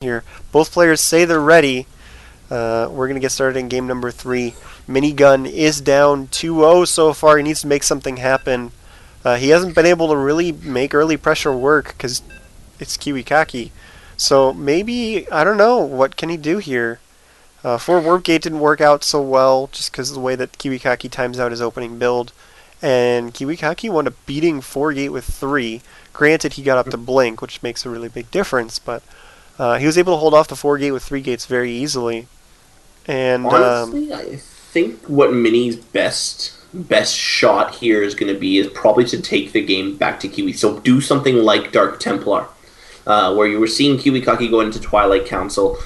here. Both players say they're ready. We're going to get started in game number 3. Minigun is down 2-0 so far. He needs to make something happen. He hasn't been able to really make early pressure work because it's Kiwikaki. So maybe, I don't know, what can he do here? 4 Warp Gate didn't work out so well just because of the way that Kiwikaki times out his opening build. And Kiwikaki wound up beating 4 Gate with 3. Granted, he got up to Blink, which makes a really big difference, but he was able to hold off the 4 Gate with 3 Gates very easily. And honestly, I think what Mini's best shot here is going to be is probably to take the game back to Kiwi. So do something like Dark Templar, where you were seeing Kiwikaki go into Twilight Council.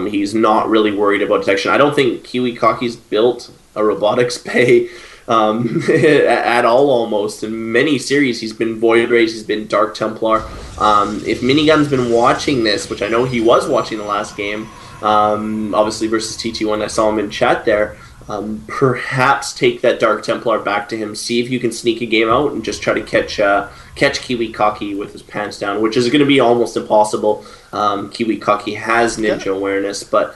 He's not really worried about detection. I don't think Kiwikaki's built a robotics bay at all almost. In many series, he's been Void Rays, he's been Dark Templar. If Minigun's been watching this, which I know he was watching the last game, obviously versus TT1, I saw him in chat there, perhaps take that Dark Templar back to him, see if you can sneak a game out and just try to catch Kiwikaki with his pants down, which is going to be almost impossible. Kiwikaki has ninja awareness, but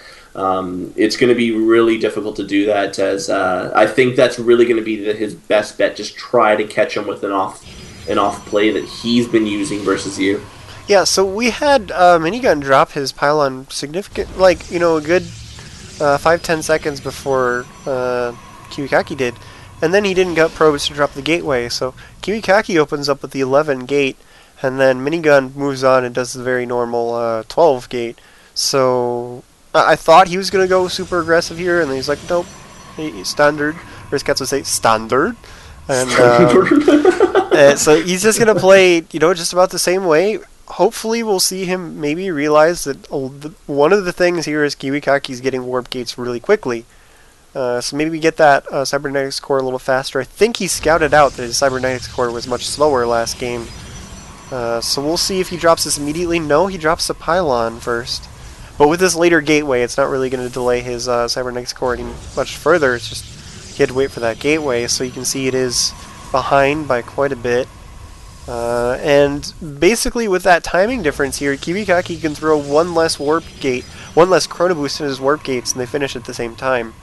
it's going to be really difficult to do that, as I think that's really going to be his best bet. Just try to catch him with an off play that he's been using versus you. Yeah, so we had Minigun drop his pylon significant, a good 5-10 seconds before Kiwikaki did, and then he didn't get probes to drop the gateway. So Kiwikaki opens up with the 11 gate, and then Minigun moves on and does the very normal 12 gate. So I thought he was going to go super aggressive here, and then he's like, nope, standard. Or as cats would say, standard. And so he's just going to play, just about the same way. Hopefully we'll see him maybe realize that one of the things here is Kiwikaki's getting warp gates really quickly. So maybe we get that cybernetics core a little faster. I think he scouted out that his cybernetics core was much slower last game. So we'll see if he drops this immediately. No, he drops the pylon first. But with this later gateway, it's not really going to delay his cybernetics core any much further. It's just he had to wait for that gateway. So you can see it is behind by quite a bit. And basically with that timing difference here, Kiwikaki can throw one less warp gate, one less chrono boost in his warp gates, and they finish at the same time,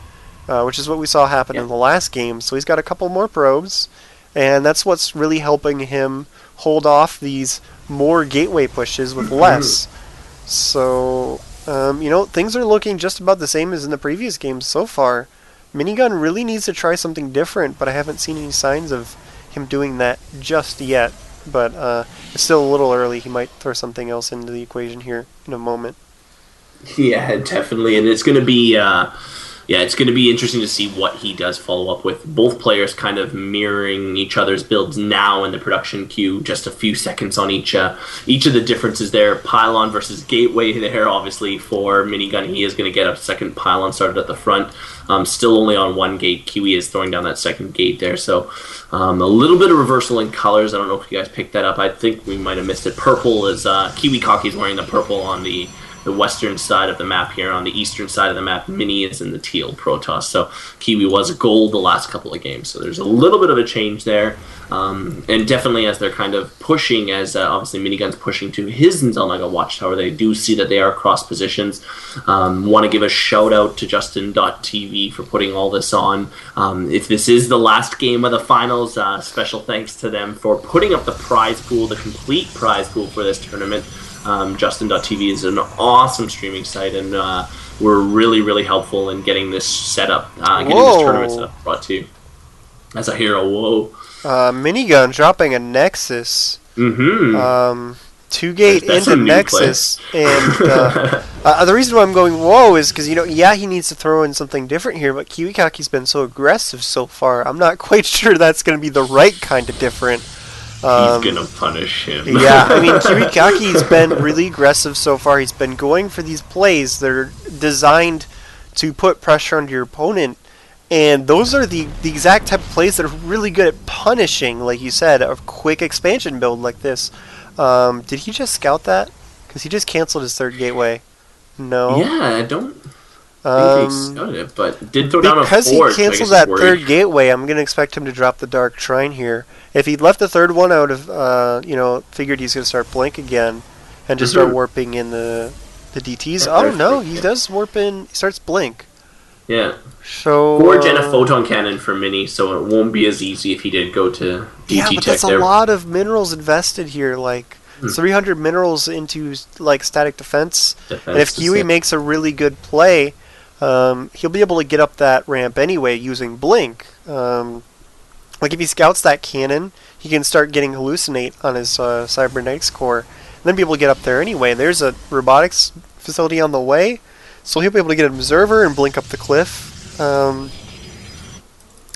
which is what we saw happen in the last game. So he's got a couple more probes, and that's what's really helping him hold off these more gateway pushes with less. So, things are looking just about the same as in the previous games so far. Minigun really needs to try something different, but I haven't seen any signs of him doing that just yet. But it's still a little early. He might throw something else into the equation here in a moment. Yeah, definitely, and it's going to be it's going to be interesting to see what he does follow up with. Both players kind of mirroring each other's builds now in the production queue. Just a few seconds on each of the differences there. Pylon versus gateway there. Obviously, for Minigun, he is going to get a second pylon started at the front. Still only on 1 gate. Kiwi is throwing down that second gate there. So a little bit of reversal in colors. I don't know if you guys picked that up. I think we might have missed it. Purple is Kiwikaki is wearing the purple on the western side of the map here. On the eastern side of the map, Mini is in the teal Protoss. So Kiwi was gold the last couple of games. So there's a little bit of a change there. And definitely as they're kind of pushing, as obviously Minigun's pushing to his Zelnaga Watchtower, they do see that they are cross positions. Want to give a shout out to Justin.tv for putting all this on. If this is the last game of the finals, special thanks to them for putting up the prize pool, the complete prize pool for this tournament. Justin.tv is an awesome streaming site, and we're really, really helpful in getting this set up, getting this tournament set up brought to you. As a hero, whoa. Minigun dropping a Nexus. 2 gate into Nexus. And the reason why I'm going whoa is because, he needs to throw in something different here, but Kiwikaki's been so aggressive so far, I'm not quite sure that's going to be the right kind of different. He's gonna punish him. Yeah, I mean, Kiwikaki's been really aggressive so far. He's been going for these plays that are designed to put pressure on your opponent, and those are the exact type of plays that are really good at punishing, like you said, a quick expansion build like this. Did he just scout that? Because he just canceled his third gateway. No. Yeah, I don't think he scouted it, but did throw down a 4. Because he canceled that third gateway, I'm going to expect him to drop the Dark Shrine here. If he'd left the third one out of, figured he's going to start Blink again and just start warping in the The DTs? Yeah, Oh no, he does warp in. He starts blink. Yeah. So Forge and a photon cannon for Mini, so it won't be as easy if he did go to DT yeah, but tech that's there. a lot of minerals invested here. Like 300 minerals into like static defense. And if Kiwi makes a really good play, he'll be able to get up that ramp anyway using blink. Like if he scouts that cannon, he can start getting hallucinate on his cybernetics core, and then be able to get up there anyway. There's a robotics facility on the way, so he'll be able to get an observer and blink up the cliff.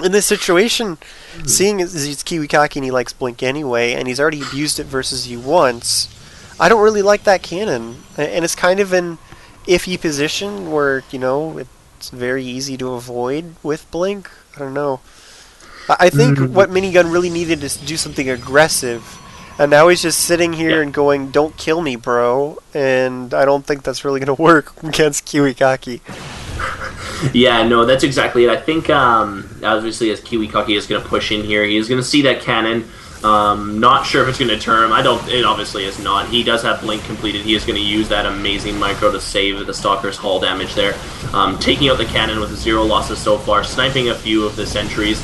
In this situation, seeing as he's Kiwikaki and he likes blink anyway, and he's already abused it versus you once, I don't really like that cannon. And it's kind of an iffy position where, you know, it's very easy to avoid with blink. I don't know. I think what Minigun really needed is to do something aggressive. And now he's just sitting here and going, "Don't kill me, bro." And I don't think that's really going to work against Kiwikaki. Yeah, no, that's exactly it. I think, obviously, as Kiwikaki is going to push in here, he's going to see that cannon. Not sure if it's going to turn him. It obviously is not. He does have blink completed. He is going to use that amazing micro to save the Stalker's hull damage there. Taking out the cannon with 0 losses so far, sniping a few of the sentries.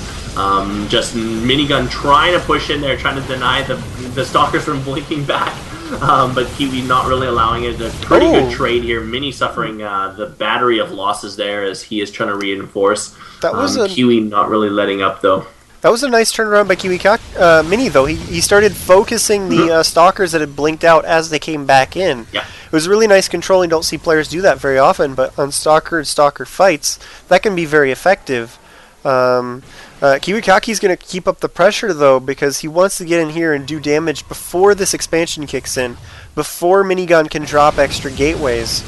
Just Minigun trying to push in there, trying to deny the Stalkers from blinking back. But Kiwi not really allowing it. A pretty good trade here. Mini suffering the battery of losses there as he is trying to reinforce. That was Kiwi not really letting up though. That was a nice turnaround by Kiwikaki. Mini though, he started focusing the Stalkers that had blinked out as they came back in. Yeah. It was really nice controlling. Don't see players do that very often, but on Stalker and Stalker fights, that can be very effective. Kiwikaki's going to keep up the pressure though, because he wants to get in here and do damage before this expansion kicks in, before Minigun can drop extra gateways.